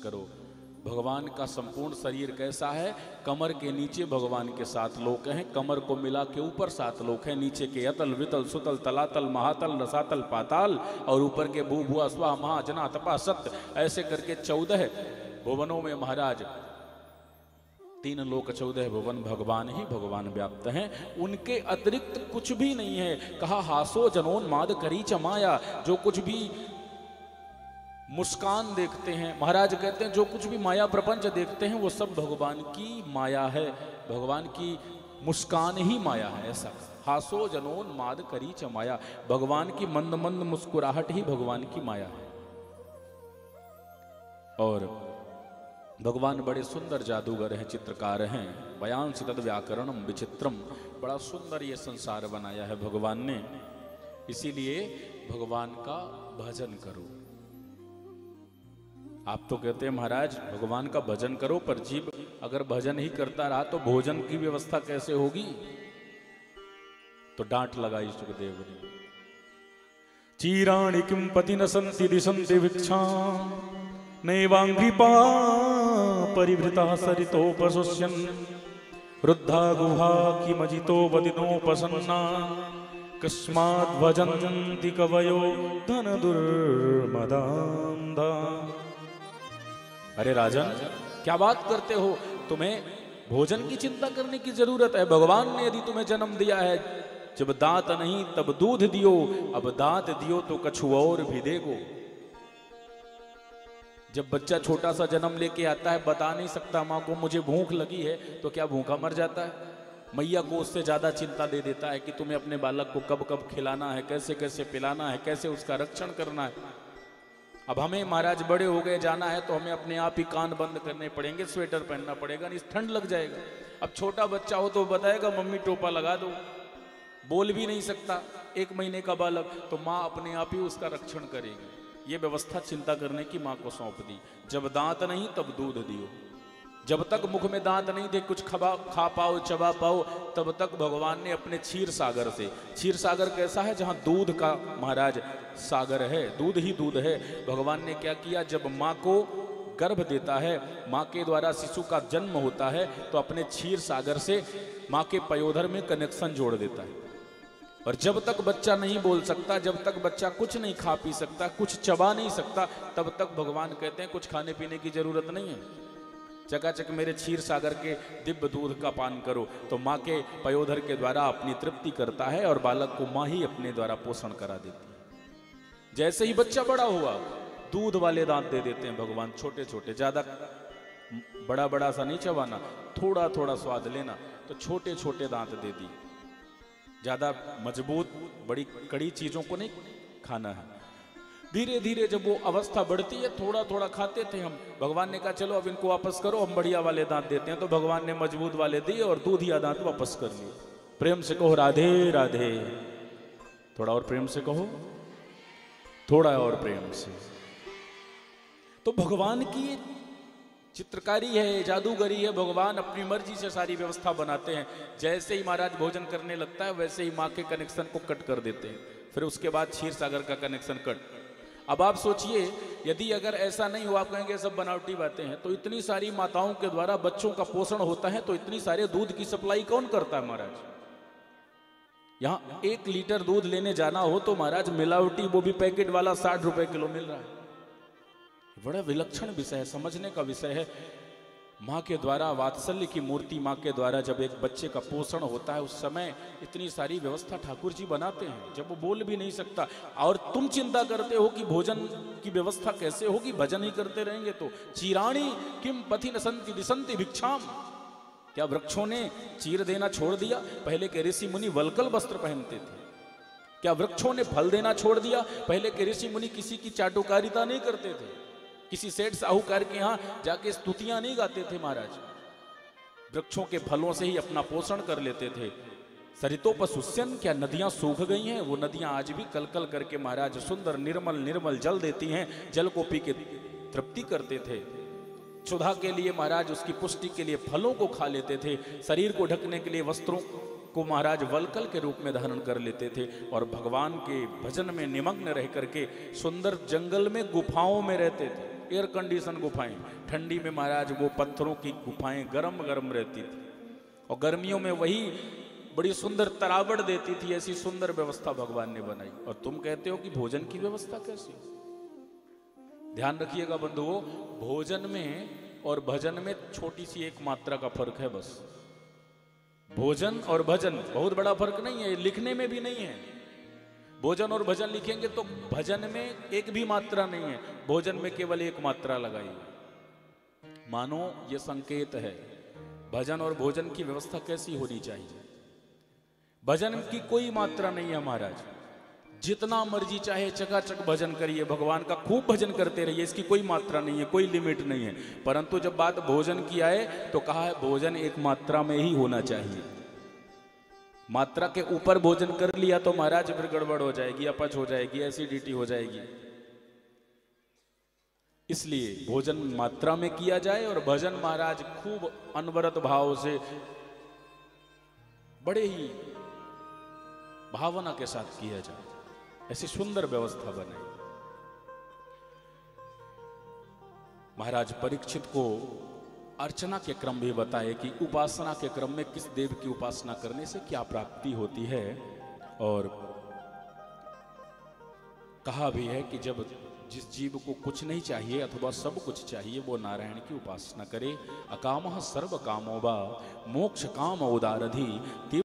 करो। भगवान का संपूर्ण शरीर कैसा है? कमर के नीचे भगवान के 7 लोक हैं, कमर को मिला के ऊपर 7 लोक हैं, नीचे के अतल वितल सुतल तलातल महातल रसातल पाताल और ऊपर के भू भुआ स्वा महा जना तपा सत्य, ऐसे करके 14 भुवनों में महाराज 3 लोक 14 भुवन भगवान ही भगवान व्याप्त हैं, उनके अतिरिक्त कुछ भी नहीं है। कहा हासो जनोन्माद करी चमाया, जो कुछ भी मुस्कान देखते हैं, महाराज कहते हैं जो कुछ भी माया प्रपंच देखते हैं वो सब भगवान की माया है, भगवान की मुस्कान ही माया है। ऐसा हासो जनोन्माद करी चमाया, भगवान की मंद मंद मुस्कुराहट ही भगवान की माया है। और भगवान बड़े सुंदर जादूगर हैं, चित्रकार हैं। बयांसी तद व्याकरणम विचित्रम, बड़ा सुंदर ये संसार बनाया है भगवान ने। इसीलिए भगवान का भजन करो। आप तो कहते हैं महाराज भगवान का भजन करो, पर जीव अगर भजन ही करता रहा तो भोजन की व्यवस्था कैसे होगी? तो डांट लगाई सुखदेव ने। चीराणि किम पति न संति दिशन्ति भिक्षा नैवांघ्रिपा परिवृता सरितोपशुष्यन् रुद्धा गुहा किमजितो वदिनोपसन्ना कस्माद् भजन्ति कवयो धन दुर्मदान्धा। अरे राजन क्या बात करते हो, तुम्हें भोजन की चिंता करने की जरूरत है। भगवान ने यदि तुम्हें जन्म दिया है, जब दांत नहीं तब दूध दियो, अब दांत दियो तो कछु और भी देगो। जब बच्चा छोटा सा जन्म लेके आता है, बता नहीं सकता माँ को मुझे भूख लगी है, तो क्या भूखा मर जाता है? मैया को उससे ज्यादा चिंता दे देता है कि तुम्हें अपने बालक को कब कब खिलाना है, कैसे कैसे पिलाना है, कैसे उसका रक्षण करना है। अब हमें महाराज बड़े हो गए, जाना है तो हमें अपने आप ही कान बंद करने पड़ेंगे, स्वेटर पहनना पड़ेगा, नहीं ठंड लग जाएगा। अब छोटा बच्चा हो तो बताएगा मम्मी टोपा लगा दो, बोल भी नहीं सकता 1 महीने का बालक, तो माँ अपने आप ही उसका रक्षण करेगी। ये व्यवस्था चिंता करने की माँ को सौंप दी। जब दांत नहीं तब दूध दियो, जब तक मुख में दांत नहीं थे कुछ खा पाओ चबा पाओ, तब तक भगवान ने अपने क्षीर सागर से, क्षीर सागर कैसा है? जहां दूध का महाराज सागर है, दूध ही दूध है। भगवान ने क्या किया? जब माँ को गर्भ देता है, माँ के द्वारा शिशु का जन्म होता है, तो अपने क्षीर सागर से माँ के पयोधर में कनेक्शन जोड़ देता है। और जब तक बच्चा नहीं बोल सकता, जब तक बच्चा कुछ नहीं खा पी सकता, कुछ चबा नहीं सकता, तब तक भगवान कहते हैं कुछ खाने पीने की जरूरत नहीं है, चकाचक मेरे क्षीर सागर के दिव्य दूध का पान करो। तो माँ के पयोधर के द्वारा अपनी तृप्ति करता है और बालक को माँ ही अपने द्वारा पोषण करा देती है। जैसे ही बच्चा बड़ा हुआ, दूध वाले दांत दे देते हैं भगवान, छोटे छोटे, ज्यादा बड़ा बड़ा सा नहीं चबाना, थोड़ा थोड़ा स्वाद लेना, तो छोटे छोटे दांत दे दिए। ज्यादा मजबूत बड़ी कड़ी चीजों को नहीं खाना है। धीरे धीरे जब वो अवस्था बढ़ती है, थोड़ा थोड़ा खाते थे हम, भगवान ने कहा चलो अब इनको वापस करो, हम बढ़िया वाले दांत देते हैं। तो भगवान ने मजबूत वाले दिए और दूधिया दांत वापस कर लिए। प्रेम से कहो राधे राधे। थोड़ा और प्रेम से कहो, थोड़ा और प्रेम से। तो भगवान की चित्रकारी है, जादूगरी है। भगवान अपनी मर्जी से सारी व्यवस्था बनाते हैं। जैसे ही महाराज भोजन करने लगता है, वैसे ही माँ के कनेक्शन को कट कर देते हैं। फिर उसके बाद क्षीर सागर का कनेक्शन कट। अब आप सोचिए, यदि अगर ऐसा नहीं हो, आप कहेंगे सब बनावटी बातें हैं, तो इतनी सारी माताओं के द्वारा बच्चों का पोषण होता है, तो इतनी सारे दूध की सप्लाई कौन करता है महाराज? यहाँ 1 लीटर दूध लेने जाना हो तो महाराज मिलावटी, वो भी पैकेट वाला 60 रुपए किलो मिल रहा है। बड़ा विलक्षण विषय है, समझने का विषय है। माँ के द्वारा वात्सल्य की मूर्ति, माँ के द्वारा जब एक बच्चे का पोषण होता है, उस समय इतनी सारी व्यवस्था ठाकुर जी बनाते हैं, जब वो बोल भी नहीं सकता। और तुम चिंता करते हो कि भोजन की व्यवस्था कैसे होगी, भजन ही करते रहेंगे तो। चीराणी किम पथि न संति दिशन्ति भिक्षाम, क्या वृक्षों ने चीर देना छोड़ दिया? पहले के ऋषि मुनि वल्कल वस्त्र पहनते थे। क्या वृक्षों ने फल देना छोड़ दिया? पहले के ऋषि मुनि किसी की चाटुकारिता नहीं करते थे, किसी सेठ साहूकार के यहाँ जाके स्तुतियां नहीं गाते थे महाराज। वृक्षों के फलों से ही अपना पोषण कर लेते थे। सरितोपशुष्यन्, क्या नदियां सूख गई हैं? वो नदियां आज भी कलकल करके महाराज सुंदर निर्मल निर्मल जल देती हैं। जल को पी के तृप्ति करते थे। क्षुधा के लिए महाराज, उसकी पुष्टि के लिए फलों को खा लेते थे। शरीर को ढकने के लिए वस्त्रों को महाराज वल्कल के रूप में धारण कर लेते थे। और भगवान के भजन में निमग्न रह करके सुंदर जंगल में गुफाओं में रहते थे। एयर कंडीशन गुफाएं। ठंडी में महाराज वो पत्थरों की गुफाएं गरम गरम रहती थी, और गर्मियों में वही बड़ी सुंदर तरावट देती थी। ऐसी सुंदर व्यवस्था भगवान ने बनाई, और तुम कहते हो कि भोजन की व्यवस्था कैसी? ध्यान रखिएगा बंधुओं, भोजन में और भजन में छोटी सी एक मात्रा का फर्क है बस। भोजन और भजन बहुत बड़ा फर्क नहीं है, लिखने में भी नहीं है। भोजन और भजन लिखेंगे तो भजन में एक भी मात्रा नहीं है, भोजन में केवल एक मात्रा लगाई। मानो ये संकेत है भजन और भोजन की व्यवस्था कैसी होनी चाहिए। भजन की कोई मात्रा नहीं है महाराज, जितना मर्जी चाहे चकाचक भजन करिए, भगवान का खूब भजन करते रहिए, इसकी कोई मात्रा नहीं है, कोई लिमिट नहीं है। परंतु जब बात भोजन की आए तो कहा है भोजन एक मात्रा में ही होना चाहिए। मात्रा के ऊपर भोजन कर लिया तो महाराज फिर गड़बड़ हो जाएगी, अपच हो जाएगी, एसिडिटी हो जाएगी। इसलिए भोजन मात्रा में किया जाए और भजन महाराज खूब अनवरत भाव से बड़े ही भावना के साथ किया जाए, ऐसी सुंदर व्यवस्था बने। महाराज परीक्षित को अर्चना के क्रम भी बताए कि उपासना के क्रम में किस देव की उपासना करने से क्या प्राप्ति होती है, और कहा भी है कि जब जिस जीव को कुछ नहीं चाहिए अथवा सब कुछ चाहिए वो नारायण की उपासना करे। अकामः सर्व कामो वा मोक्ष काम उदारधि।